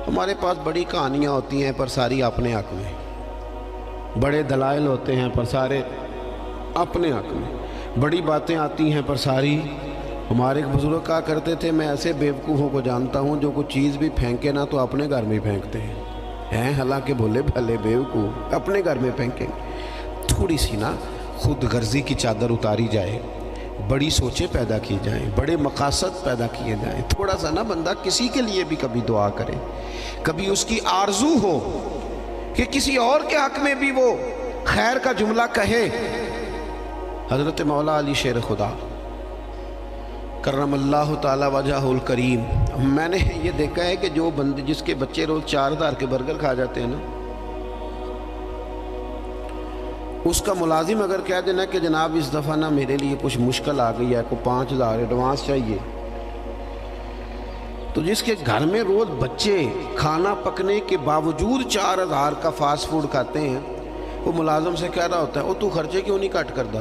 ہمارے پاس بڑی کہانیاں ہوتی ہیں پر ساری اپنے حق میں، بڑے دلائل ہوتے ہیں پر سارے اپنے حق میں، بڑی باتیں آتی ہیں پر ساری ہمارے بزرگ کہا کرتے تھے میں ایسے بیوقوفوں کو جانتا ہوں جو کوئی چیز بھی پھینکے نا تو اپنے گھر میں پھینکتے ہیں حالانکہ بھولے بھلے بیوقوف اپنے گھر میں پھینکیں۔ تھوڑی سی نا خود غرضی کی چادر اتاری جائے، بڑی سوچیں پیدا کی جائیں، بڑے مقاصد پیدا کیے جائیں، تھوڑا سا نا بندہ کسی کے لیے بھی کبھی دعا کرے، کبھی اس کی آرزو ہو کہ کسی اور کے حق میں بھی وہ خیر کا جملہ کہے۔ حضرت مولا علی شیر خدا کرم اللہ تعالی وجہ الکریم، میں نے یہ دیکھا ہے کہ جو بندے جس کے بچے روز 4000 کے برگر کھا جاتے ہیں نا، اس کا ملازم اگر کہہ دینا کہ جناب اس دفعہ نا میرے لیے کچھ مشکل آ گئی ہے، کو 5000 ایڈوانس چاہیے، تو جس کے گھر میں روز بچے کھانا پکنے کے باوجود 4000 کا فاسٹ فوڈ کھاتے ہیں، وہ ملازم سے کہہ رہا ہوتا ہے تو خرچے کیوں نہیں کٹ کرتا،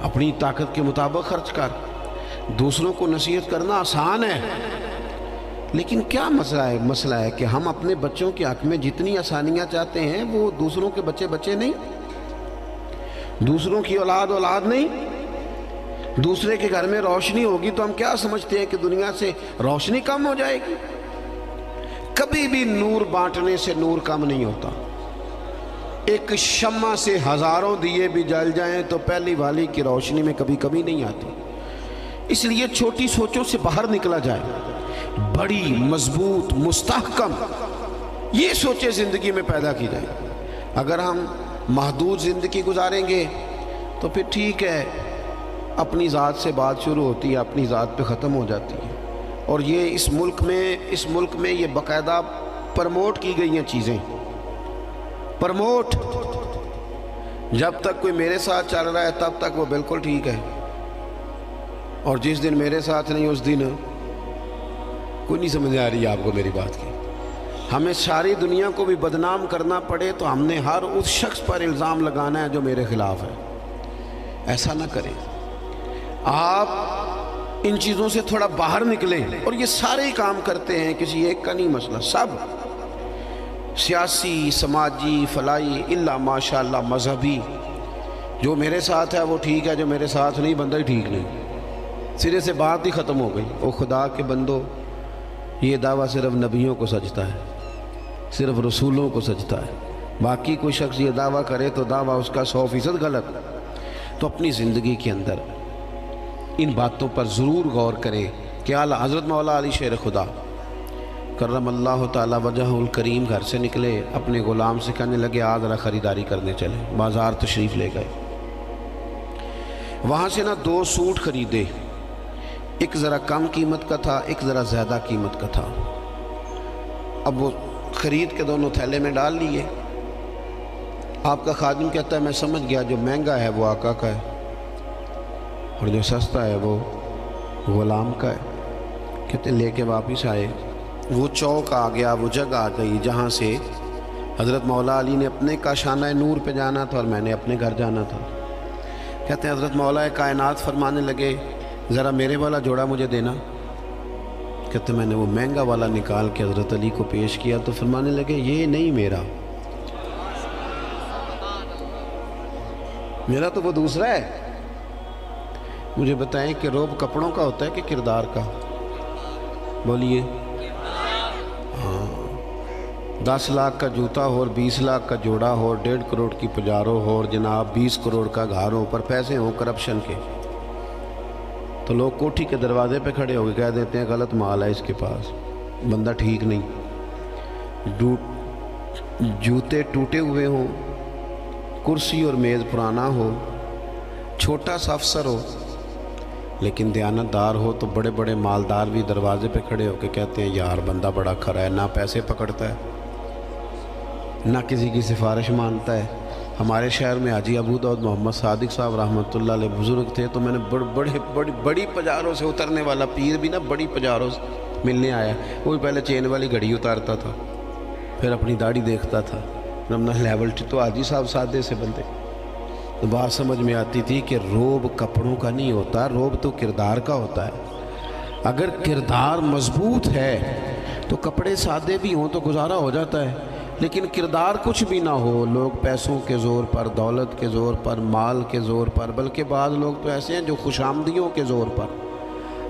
اپنی طاقت کے مطابق خرچ کر۔ دوسروں کو نصیحت کرنا آسان ہے، لیکن کیا مسئلہ ہے کہ ہم اپنے بچوں کے حق میں جتنی آسانیاں چاہتے ہیں وہ دوسروں کے بچے نہیں، دوسروں کی اولاد نہیں۔ دوسرے کے گھر میں روشنی ہوگی تو ہم کیا سمجھتے ہیں کہ دنیا سے روشنی کم ہو جائے گی؟ کبھی بھی نور بانٹنے سے نور کم نہیں ہوتا۔ ایک شمع سے ہزاروں دیے بھی جل جائیں تو پہلی والی کی روشنی میں کبھی کمی نہیں آتی۔ اس لیے چھوٹی سوچوں سے باہر نکلا جائے، بڑی مضبوط مستحکم یہ سوچیں زندگی میں پیدا کی جائیں۔ اگر ہم محدود زندگی گزاریں گے تو پھر ٹھیک ہے، اپنی ذات سے بات شروع ہوتی ہے، اپنی ذات پہ ختم ہو جاتی ہے، اور یہ اس ملک میں یہ باقاعدہ پرموٹ کی گئی ہیں چیزیں، پرموٹ۔ جب تک کوئی میرے ساتھ چل رہا ہے تب تک وہ بالکل ٹھیک ہے، اور جس دن میرے ساتھ نہیں اس دن کوئی نہیں سمجھ آ رہی ہے آپ کو میری بات کی۔ ہمیں ساری دنیا کو بھی بدنام کرنا پڑے تو ہم نے ہر اس شخص پر الزام لگانا ہے جو میرے خلاف ہے۔ ایسا نہ کریں، آپ ان چیزوں سے تھوڑا باہر نکلیں، اور یہ سارے کام کرتے ہیں، کسی ایک کا نہیں مسئلہ، سب سیاسی، سماجی، فلاحی، الا ماشاءاللہ مذہبی، جو میرے ساتھ ہے وہ ٹھیک ہے، جو میرے ساتھ نہیں بندہ ہی ٹھیک نہیں، سرے سے بات ہی ختم ہو گئی۔ او خدا کے بندو، یہ دعویٰ صرف نبیوں کو سجتا ہے، صرف رسولوں کو سجتا ہے، باقی کوئی شخص یہ دعویٰ کرے تو دعویٰ اس کا 100% غلط۔ تو اپنی زندگی کے اندر ان باتوں پر ضرور غور کرے کہ حضرت مولا علی شیر خدا کرم اللہ تعالی وجہ الکریم گھر سے نکلے، اپنے غلام سے کہنے لگے آج ذرا خریداری کرنے چلے، بازار تشریف لے گئے، وہاں سے 2 سوٹ خریدے، ایک ذرا کم قیمت کا تھا، ایک ذرا زیادہ قیمت کا تھا۔ اب وہ خرید کے دونوں تھیلے میں ڈال لیے۔ آپ کا خادم کہتا ہے میں سمجھ گیا جو مہنگا ہے وہ آقا کا ہے اور جو سستا ہے وہ غلام کا ہے۔ کہتے لے کے واپس آئے، وہ چوک آ گیا، وہ جگہ آ گئی جہاں سے حضرت مولا علی نے اپنے کاشانہ نور پہ جانا تھا اور میں نے اپنے گھر جانا تھا۔ کہتے ہیں حضرت مولا کائنات فرمانے لگے ذرا میرے والا جوڑا مجھے دینا۔ کہتے میں نے وہ مہنگا والا نکال کے حضرت علی کو پیش کیا تو فرمانے لگے یہ نہیں میرا تو وہ دوسرا ہے۔ مجھے بتائیں کہ روب کپڑوں کا ہوتا ہے کہ کردار کا؟ بولیے۔ ہاں، 10 لاکھ کا جوتا ہو اور 20 لاکھ کا جوڑا ہو، 1.5 کروڑ کی پجارو ہو اور جناب 20 کروڑ کا گھر ہو، پر پیسے ہوں کرپشن کے، تو لوگ کوٹھی کے دروازے پہ کھڑے ہو کے کہہ دیتے ہیں غلط مال ہے اس کے پاس، بندہ ٹھیک نہیں، جوتے ٹوٹے ہوئے ہوں، کرسی اور میز پرانا ہو، چھوٹا سا افسر ہو لیکن دیانتدار ہو، تو بڑے بڑے مالدار بھی دروازے پہ کھڑے ہو کے کہتے ہیں یار بندہ بڑا کھرا ہے، نہ پیسے پکڑتا ہے نہ کسی کی سفارش مانتا ہے۔ ہمارے شہر میں حاجی ابو داؤد محمد صادق صاحب رحمۃ اللہ علیہ بزرگ تھے، تو میں نے بڑی پجاروں سے اترنے والا پیر بھی بڑی پجاروں سے ملنے آیا، وہ پہلے چین والی گھڑی اتارتا تھا، پھر اپنی داڑھی دیکھتا تھا، اپنا لیول تو حاجی صاحب سادے سے بندے، تو بات سمجھ میں آتی تھی کہ روب کپڑوں کا نہیں ہوتا، روب تو کردار کا ہوتا ہے۔ اگر کردار مضبوط ہے تو کپڑے سادے بھی ہوں تو گزارا ہو جاتا ہے، لیکن کردار کچھ بھی نہ ہو، لوگ پیسوں کے زور پر، دولت کے زور پر، مال کے زور پر، بلکہ بعض لوگ تو ایسے ہیں جو خوش آمدیوں کے زور پر،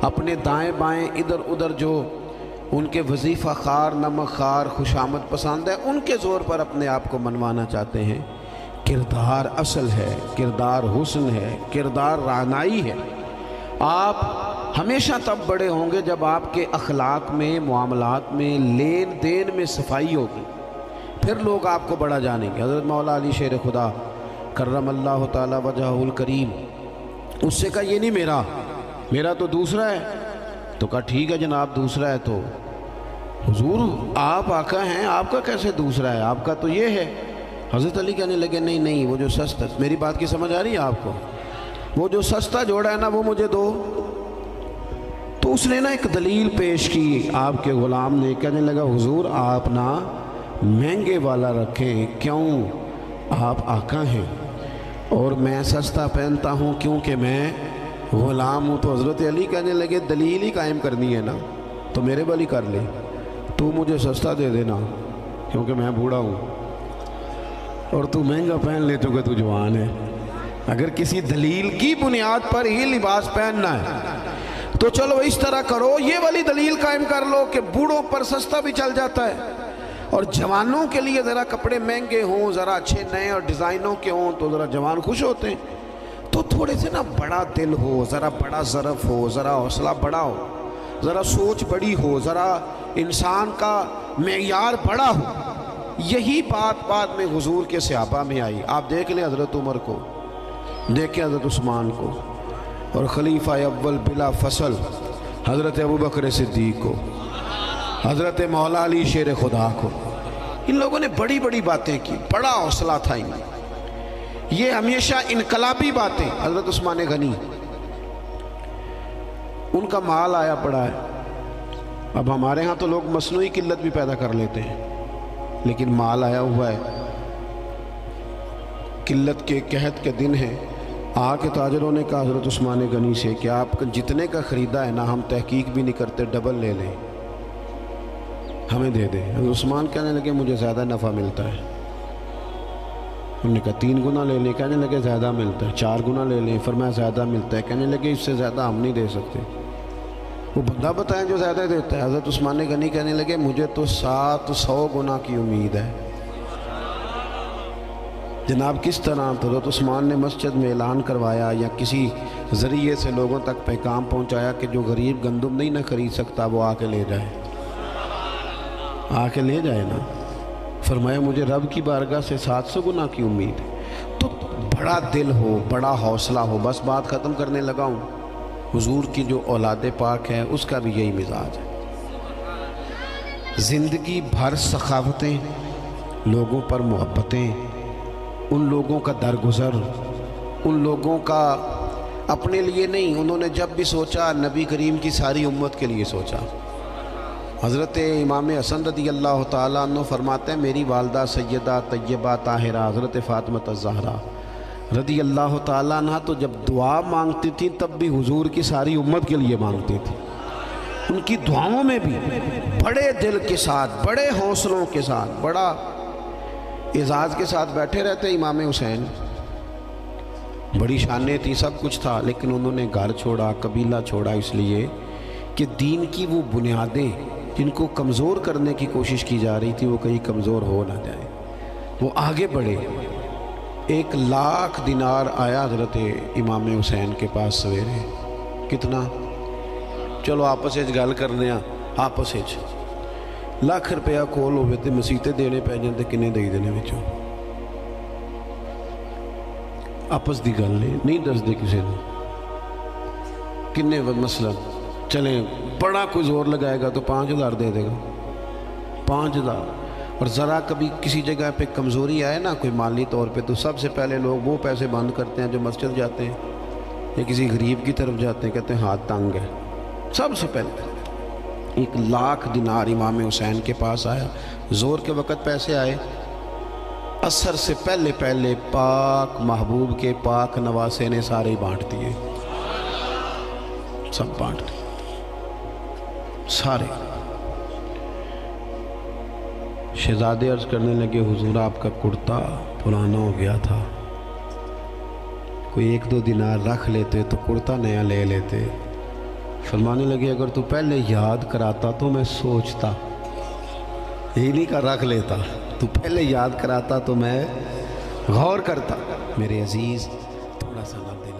اپنے دائیں بائیں ادھر ادھر جو ان کے وظیفہ خار، نمک خار، خوش آمد پسند ہے، ان کے زور پر اپنے آپ کو منوانا چاہتے ہیں۔ کردار اصل ہے، کردار حسن ہے، کردار رعنائی ہے۔ آپ ہمیشہ تب بڑے ہوں گے جب آپ کے اخلاق میں، معاملات میں، لین دین میں صفائی ہوگی، پھر لوگ آپ کو بڑا جانیں گے۔ حضرت مولا علی شیر خدا کرم اللہ تعالی وجہہ الکریم، اس سے کہا یہ نہیں میرا تو دوسرا ہے۔ تو کہا ٹھیک ہے جناب دوسرا ہے، تو حضور آپ آقا ہیں، آپ کا کیسے دوسرا ہے، آپ کا تو یہ ہے۔ حضرت علی کہنے لگے نہیں وہ جو سستا، میری بات کی سمجھ آ رہی ہے آپ کو، وہ جو سستا جوڑا ہے نا وہ مجھے دو۔ تو اس نے نا ایک دلیل پیش کی آپ کے غلام نے، کہنے لگا حضور آپ نا مہنگے والا رکھیں، کیوں؟ آپ آقا ہیں اور میں سستا پہنتا ہوں کیونکہ میں غلام ہوں۔ تو حضرت علی کہنے لگے دلیل ہی قائم کرنی ہے نا تو میرے والی کر لے، تو مجھے سستا دے دینا کیونکہ میں بوڑھا ہوں، اور تو مہنگا پہن لے چونکہ تو جوان ہے۔ اگر کسی دلیل کی بنیاد پر ہی لباس پہننا ہے تو چلو اس طرح کرو، یہ والی دلیل قائم کر لو کہ بوڑھوں پر سستا بھی چل جاتا ہے، اور جوانوں کے لیے ذرا کپڑے مہنگے ہوں، ذرا اچھے نئے اور ڈیزائنوں کے ہوں تو ذرا جوان خوش ہوتے ہیں۔ تو تھوڑے سے نا بڑا دل ہو، ذرا بڑا ظرف ہو، ذرا حوصلہ بڑا ہو، ذرا سوچ بڑی ہو، ذرا انسان کا معیار بڑا ہو۔ یہی بات بعد میں حضور کے صحابہ میں آئی۔ آپ دیکھ لیں حضرت عمر کو، دیکھیں حضرت عثمان کو، اور خلیفہ اول بلا فصل حضرت ابوبکر صدیق کو، حضرت مولا علی شیر خدا کو، ان لوگوں نے بڑی بڑی باتیں کی، بڑا حوصلہ تھا ان میں، یہ ہمیشہ انقلابی باتیں۔ حضرت عثمان غنی، ان کا مال آیا پڑا ہے، اب ہمارے ہاں تو لوگ مصنوعی قلت بھی پیدا کر لیتے ہیں، لیکن مال آیا ہوا ہے، قلت کے قحط کے دن ہیں۔ آ کے تاجروں نے کہا حضرت عثمان غنی سے کہ آپ جتنے کا خریدا ہے نا ہم تحقیق بھی نہیں کرتے، ڈبل لے لیں، ہمیں دے دیں۔ حضرت عثمان کہنے لگے مجھے زیادہ نفع ملتا ہے۔ انہوں نے کہا 3 گنا لے لیں، کہنے لگے زیادہ ملتا ہے۔ 4 گنا لے لیں، فرمایا زیادہ ملتا ہے، کہنے لگے اس سے زیادہ ہم نہیں دے سکتے۔ وہ بندہ بتائیں جو زیادہ دیتا ہے۔ حضرت عثمان غنی کہنے لگے مجھے تو 700 گنا کی امید ہے۔ جناب کس طرح؟ تو حضرت عثمان نے مسجد میں اعلان کروایا یا کسی ذریعے سے لوگوں تک پیغام پہنچایا کہ جو غریب گندم نہیں نہ خرید سکتا وہ آ کے لے جائے، آ کے لے جائے نا۔ فرمایا مجھے رب کی بارگاہ سے 700 گنا کی امید ہے۔ تو بڑا دل ہو، بڑا حوصلہ ہو۔ بس بات ختم کرنے لگا ہوں۔ حضور کی جو اولاد پاک ہے اس کا بھی یہی مزاج ہے، زندگی بھر سخاوتیں، لوگوں پر محبتیں، ان لوگوں کا درگزر، ان لوگوں کا اپنے لیے نہیں، انہوں نے جب بھی سوچا نبی کریم کی ساری امت کے لیے سوچا۔ حضرت امام حسن رضی اللہ تعالیٰ عنہ فرماتے ہیں میری والدہ سیدہ طیبہ طاہرہ حضرت فاطمہ الزہرا رضی اللہ تعالیٰ عنہ تو جب دعا مانگتی تھی تب بھی حضور کی ساری امت کے لیے مانگتی تھی۔ ان کی دعاؤں میں بھی بڑے دل کے ساتھ، بڑے حوصلوں کے ساتھ، بڑا اعزاز کے ساتھ بیٹھے رہتے امام حسین۔ بڑی شانیں تھی، سب کچھ تھا، لیکن انہوں نے گھر چھوڑا، قبیلہ چھوڑا، اس لیے کہ دین کی وہ بنیادیں جن کو کمزور کرنے کی کوشش کی جا رہی تھی وہ کہیں کمزور ہو نہ جائے، وہ آگے بڑھے۔ 1,00,000 دینار آیا حضرت امام حسین کے پاس سویرے۔ کتنا؟ چلو آپس گل کرنے آپس 1,00,000 روپیہ کول ہوئے تو مسیطے دینے پہ جاتے، کنے دے دینے بچوں آپس دی گل نہیں دس دے کسی نے کنے مسئلہ۔ چلیں بڑا کوئی زور لگائے گا تو 5,000 دے دے گا، 5,000۔ اور ذرا کبھی کسی جگہ پہ کمزوری آئے نا کوئی مالی طور پہ تو سب سے پہلے لوگ وہ پیسے بند کرتے ہیں جو مسجد جاتے ہیں یا کسی غریب کی طرف جاتے ہیں، کہتے ہیں ہاتھ تنگ ہے۔ سب سے پہلے 1,00,000 دینار امام حسین کے پاس آیا۔ زور کے وقت پیسے آئے، عصر سے پہلے پاک محبوب کے پاک نواسے نے سارے بانٹ دیے، سب بانٹ دیے سارے۔ شہزادے عرض کرنے لگے حضور آپ کا کرتا پرانا ہو گیا تھا، کوئی 1-2 دینار رکھ لیتے تو کرتا نیا لے لیتے۔ فرمانے لگے اگر تو پہلے یاد کراتا تو میں سوچتا، یہی نہیں کہا رکھ لیتا، تو پہلے یاد کراتا تو میں غور کرتا۔ میرے عزیز تھوڑا سا نہ دل